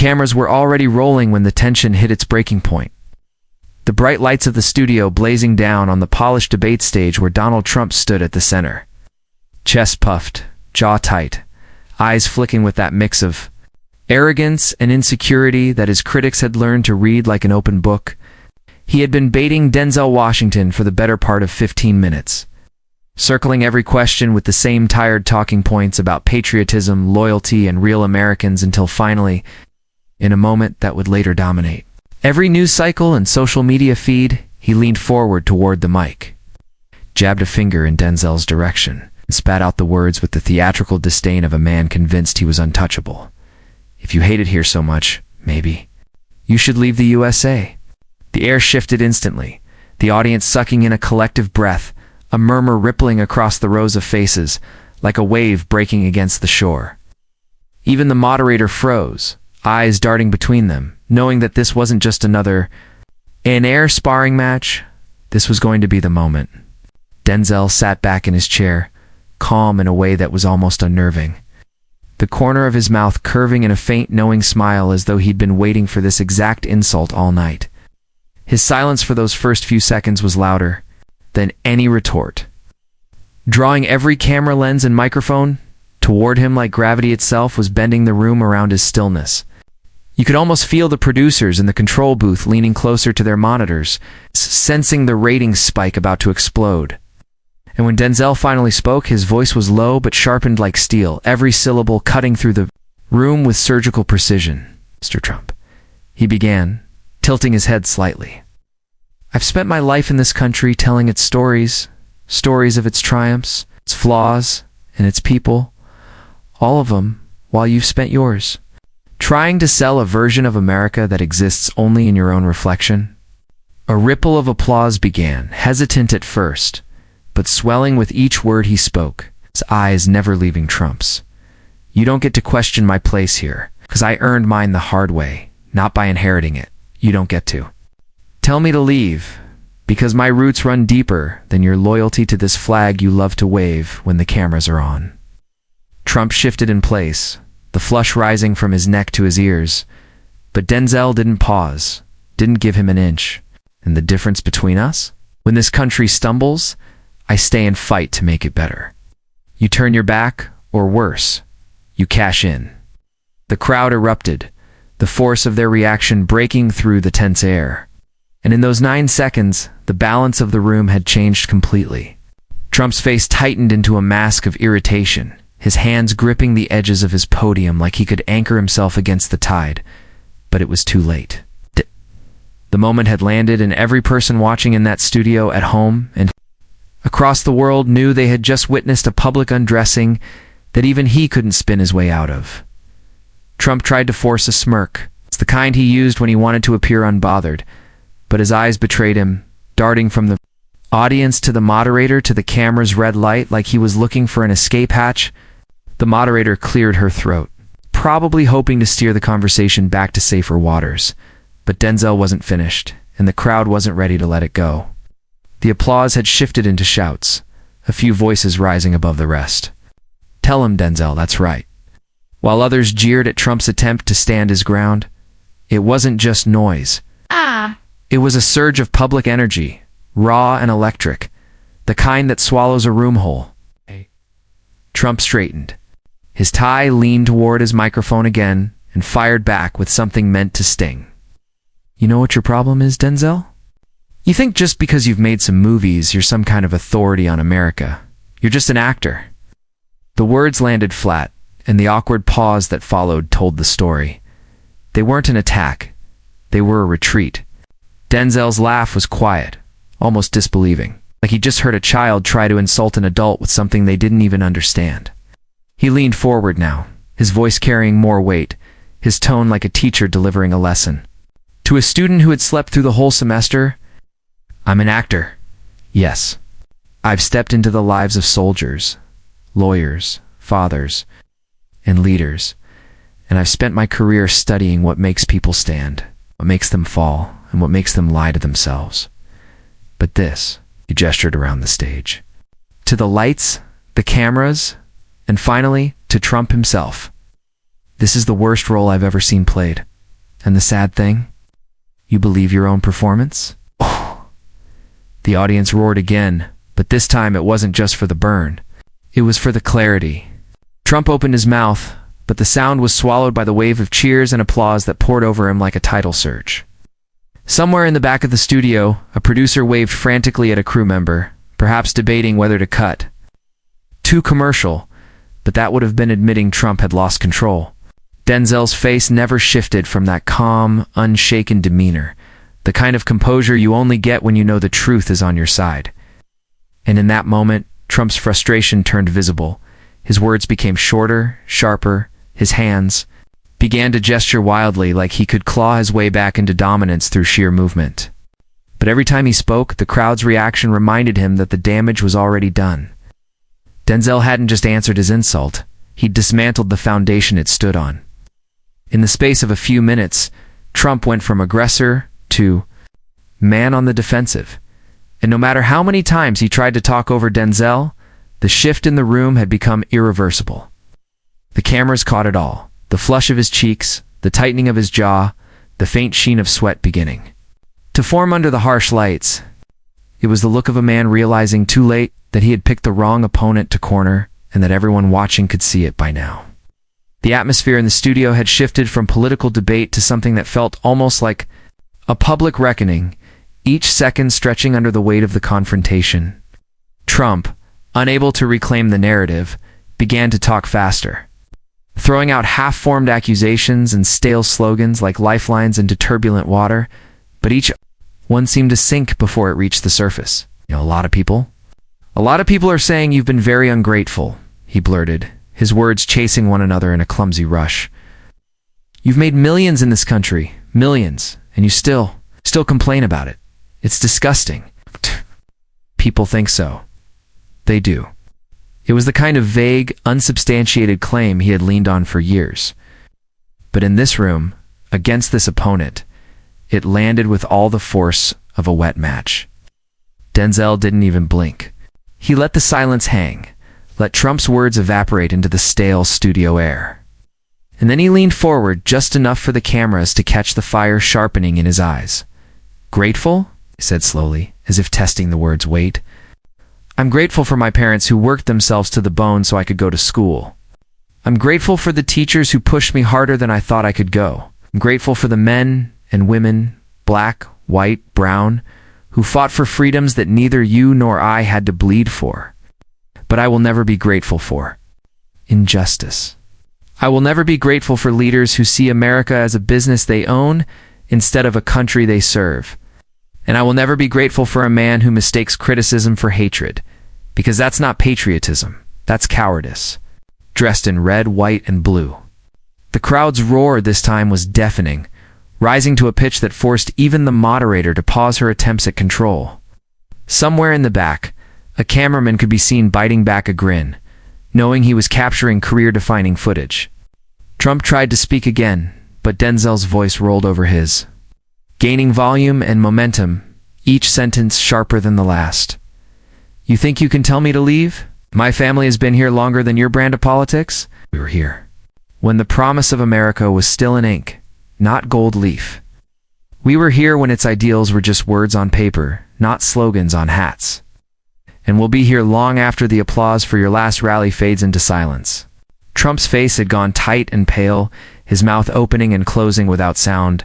cameras were already rolling when the tension hit its breaking point. The bright lights of the studio blazing down on the polished debate stage where Donald Trump stood at the center. Chest puffed, jaw tight, eyes flicking with that mix of arrogance and insecurity that his critics had learned to read like an open book. He had been baiting Denzel Washington for the better part of 15 minutes, circling every question with the same tired talking points about patriotism, loyalty, and real Americans until finally, in a moment that would later dominate every news cycle and social media feed, he leaned forward toward the mic, jabbed a finger in Denzel's direction, and spat out the words with the theatrical disdain of a man convinced he was untouchable. If you hate it here so much, maybe you should leave the USA. The air shifted instantly, the audience sucking in a collective breath, a murmur rippling across the rows of faces, like a wave breaking against the shore. Even the moderator froze, eyes darting between them, knowing that this wasn't just another air sparring match. This was going to be the moment. Denzel sat back in his chair, calm in a way that was almost unnerving, the corner of his mouth curving in a faint, knowing smile as though he'd been waiting for this exact insult all night. His silence for those first few seconds was louder than any retort, drawing every camera lens and microphone toward him like gravity itself was bending the room around his stillness. You could almost feel the producers in the control booth leaning closer to their monitors, sensing the ratings spike about to explode. And when Denzel finally spoke, his voice was low but sharpened like steel, every syllable cutting through the room with surgical precision. "Mr. Trump," he began, tilting his head slightly. "I've spent my life in this country telling its stories, stories of its triumphs, its flaws, and its people, all of them, while you've spent yours, trying to sell a version of America that exists only in your own reflection." A ripple of applause began, hesitant at first, but swelling with each word he spoke, his eyes never leaving Trump's. "You don't get to question my place here, because I earned mine the hard way, not by inheriting it. You don't get to tell me to leave, because my roots run deeper than your loyalty to this flag you love to wave when the cameras are on." Trump shifted in place, the flush rising from his neck to his ears, but Denzel didn't pause, didn't give him an inch. "And the difference between us? When this country stumbles, I stay and fight to make it better. You turn your back, or worse, you cash in." The crowd erupted, the force of their reaction breaking through the tense air. And in those 9 seconds, the balance of the room had changed completely. Trump's face tightened into a mask of irritation, his hands gripping the edges of his podium like he could anchor himself against the tide. But it was too late. The moment had landed, and every person watching in that studio, at home and across the world, knew they had just witnessed a public undressing that even he couldn't spin his way out of. Trump tried to force a smirk. It's the kind he used when he wanted to appear unbothered, but his eyes betrayed him, darting from the audience to the moderator to the camera's red light like he was looking for an escape hatch. The moderator cleared her throat, probably hoping to steer the conversation back to safer waters. But Denzel wasn't finished, and the crowd wasn't ready to let it go. The applause had shifted into shouts, a few voices rising above the rest. "Tell him, Denzel, that's right." While others jeered at Trump's attempt to stand his ground, it wasn't just noise. It was a surge of public energy, raw and electric, the kind that swallows a room whole. Trump straightened. His tie leaned toward his microphone again and fired back with something meant to sting. "You know what your problem is, Denzel? You think just because you've made some movies, you're some kind of authority on America. You're just an actor." The words landed flat, and the awkward pause that followed told the story. They weren't an attack. They were a retreat. Denzel's laugh was quiet, almost disbelieving, like he'd just heard a child try to insult an adult with something they didn't even understand. He leaned forward now, his voice carrying more weight, his tone like a teacher delivering a lesson. To a student who had slept through the whole semester, "I'm an actor. Yes. I've stepped into the lives of soldiers, lawyers, fathers, and leaders, and I've spent my career studying what makes people stand, what makes them fall, and what makes them lie to themselves. But this," he gestured around the stage, to the lights, the cameras, and finally, to Trump himself. "This is the worst role I've ever seen played. And the sad thing? You believe your own performance? Oh. The audience roared again, but this time it wasn't just for the burn. It was for the clarity. Trump opened his mouth, but the sound was swallowed by the wave of cheers and applause that poured over him like a tidal surge. Somewhere in the back of the studio, a producer waved frantically at a crew member, perhaps debating whether to cut. Too commercial, but that would have been admitting Trump had lost control. Denzel's face never shifted from that calm, unshaken demeanor, the kind of composure you only get when you know the truth is on your side. And in that moment, Trump's frustration turned visible. His words became shorter, sharper. His hands began to gesture wildly, like he could claw his way back into dominance through sheer movement. But every time he spoke, the crowd's reaction reminded him that the damage was already done. Denzel hadn't just answered his insult, he'd dismantled the foundation it stood on. In the space of a few minutes, Trump went from aggressor to man on the defensive. And no matter how many times he tried to talk over Denzel, the shift in the room had become irreversible. The cameras caught it all. The flush of his cheeks, the tightening of his jaw, the faint sheen of sweat beginning to form under the harsh lights. It was the look of a man realizing too late that he had picked the wrong opponent to corner and that everyone watching could see it by now. The atmosphere in the studio had shifted from political debate to something that felt almost like a public reckoning, each second stretching under the weight of the confrontation. Trump, unable to reclaim the narrative, began to talk faster, throwing out half-formed accusations and stale slogans like lifelines into turbulent water, but each one seemed to sink before it reached the surface. A lot of people are saying you've been very ungrateful, he blurted, his words chasing one another in a clumsy rush. You've made millions in this country, millions, and you still complain about it. It's disgusting. People think so. They do. It was the kind of vague, unsubstantiated claim he had leaned on for years. But in this room, against this opponent, it landed with all the force of a wet match. Denzel didn't even blink. He let the silence hang, let Trump's words evaporate into the stale studio air. And then he leaned forward just enough for the cameras to catch the fire sharpening in his eyes. Grateful? He said slowly, as if testing the word's weight. I'm grateful for my parents who worked themselves to the bone so I could go to school. I'm grateful for the teachers who pushed me harder than I thought I could go. I'm grateful for the men and women, black, white, brown, who fought for freedoms that neither you nor I had to bleed for. But I will never be grateful for injustice. I will never be grateful for leaders who see America as a business they own instead of a country they serve. And I will never be grateful for a man who mistakes criticism for hatred, because that's not patriotism, that's cowardice, dressed in red, white, and blue. The crowd's roar this time was deafening, rising to a pitch that forced even the moderator to pause her attempts at control. Somewhere in the back, a cameraman could be seen biting back a grin, knowing he was capturing career-defining footage. Trump tried to speak again, but Denzel's voice rolled over his, gaining volume and momentum, each sentence sharper than the last. You think you can tell me to leave? My family has been here longer than your brand of politics? We were here when the promise of America was still in ink, not gold leaf. We were here when its ideals were just words on paper, not slogans on hats. And we'll be here long after the applause for your last rally fades into silence. Trump's face had gone tight and pale, his mouth opening and closing without sound.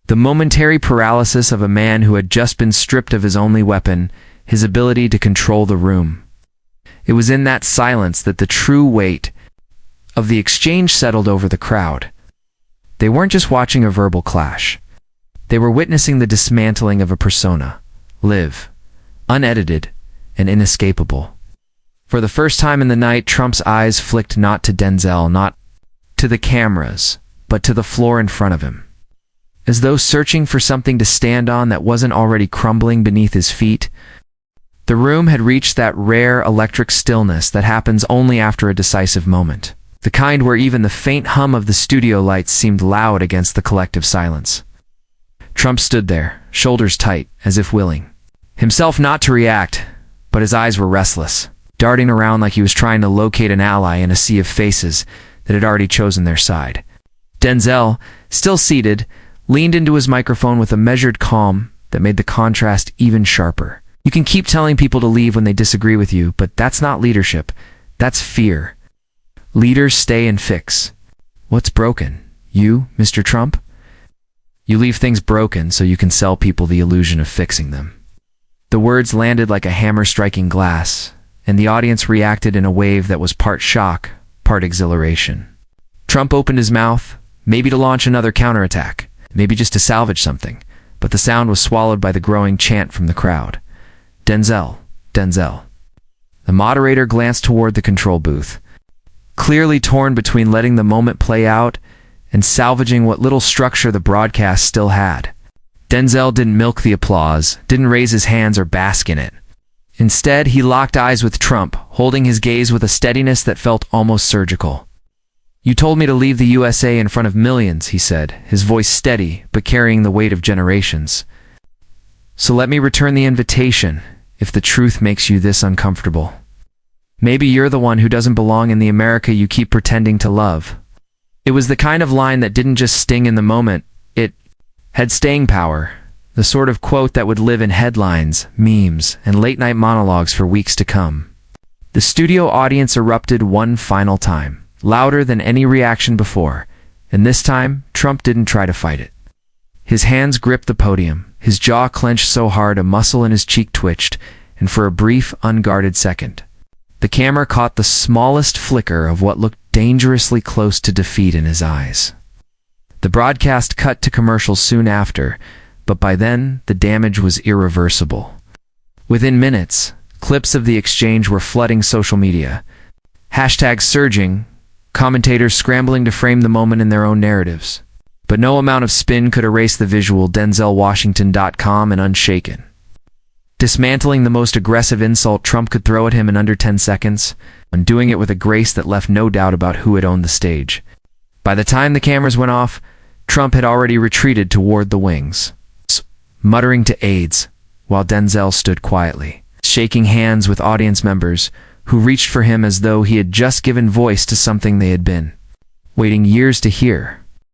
The momentary paralysis of a man who had just been stripped of his only weapon, his ability to control the room. It was in that silence that the true weight of the exchange settled over the crowd. They weren't just watching a verbal clash. They were witnessing the dismantling of a persona, live, unedited, and inescapable. For the first time in the night, Trump's eyes flicked not to Denzel, not to the cameras, but to the floor in front of him. As though searching for something to stand on that wasn't already crumbling beneath his feet. The room had reached that rare electric stillness that happens only after a decisive moment, the kind where even the faint hum of the studio lights seemed loud against the collective silence. Trump stood there, shoulders tight, as if willing himself not to react, but his eyes were restless, darting around like he was trying to locate an ally in a sea of faces that had already chosen their side. Denzel, still seated, leaned into his microphone with a measured calm that made the contrast even sharper. You can keep telling people to leave when they disagree with you, but that's not leadership. That's fear. Leaders stay and fix. What's broken? You, Mr. Trump? You leave things broken so you can sell people the illusion of fixing them. The words landed like a hammer striking glass, and the audience reacted in a wave that was part shock, part exhilaration. Trump opened his mouth, maybe to launch another counterattack, maybe just to salvage something, but the sound was swallowed by the growing chant from the crowd. Denzel, Denzel. The moderator glanced toward the control booth, clearly torn between letting the moment play out and salvaging what little structure the broadcast still had. Denzel didn't milk the applause, didn't raise his hands or bask in it. Instead, he locked eyes with Trump, holding his gaze with a steadiness that felt almost surgical. "You told me to leave the USA in front of millions," he said, his voice steady but carrying the weight of generations. "So let me return the invitation, if the truth makes you this uncomfortable. Maybe you're the one who doesn't belong in the America you keep pretending to love." It was the kind of line that didn't just sting in the moment, it had staying power, the sort of quote that would live in headlines, memes, and late-night monologues for weeks to come. The studio audience erupted one final time, louder than any reaction before, and this time, Trump didn't try to fight it. His hands gripped the podium, his jaw clenched so hard a muscle in his cheek twitched, and for a brief, unguarded second, the camera caught the smallest flicker of what looked dangerously close to defeat in his eyes. The broadcast cut to commercials soon after, but by then, the damage was irreversible. Within minutes, clips of the exchange were flooding social media. Hashtags surging, commentators scrambling to frame the moment in their own narratives. But no amount of spin could erase the visual DenzelWashington.com and unshaken. Dismantling the most aggressive insult Trump could throw at him in under 10 seconds, and doing it with a grace that left no doubt about who had owned the stage. By the time the cameras went off, Trump had already retreated toward the wings, muttering to aides, while Denzel stood quietly, shaking hands with audience members who reached for him as though he had just given voice to something they had been waiting years to hear.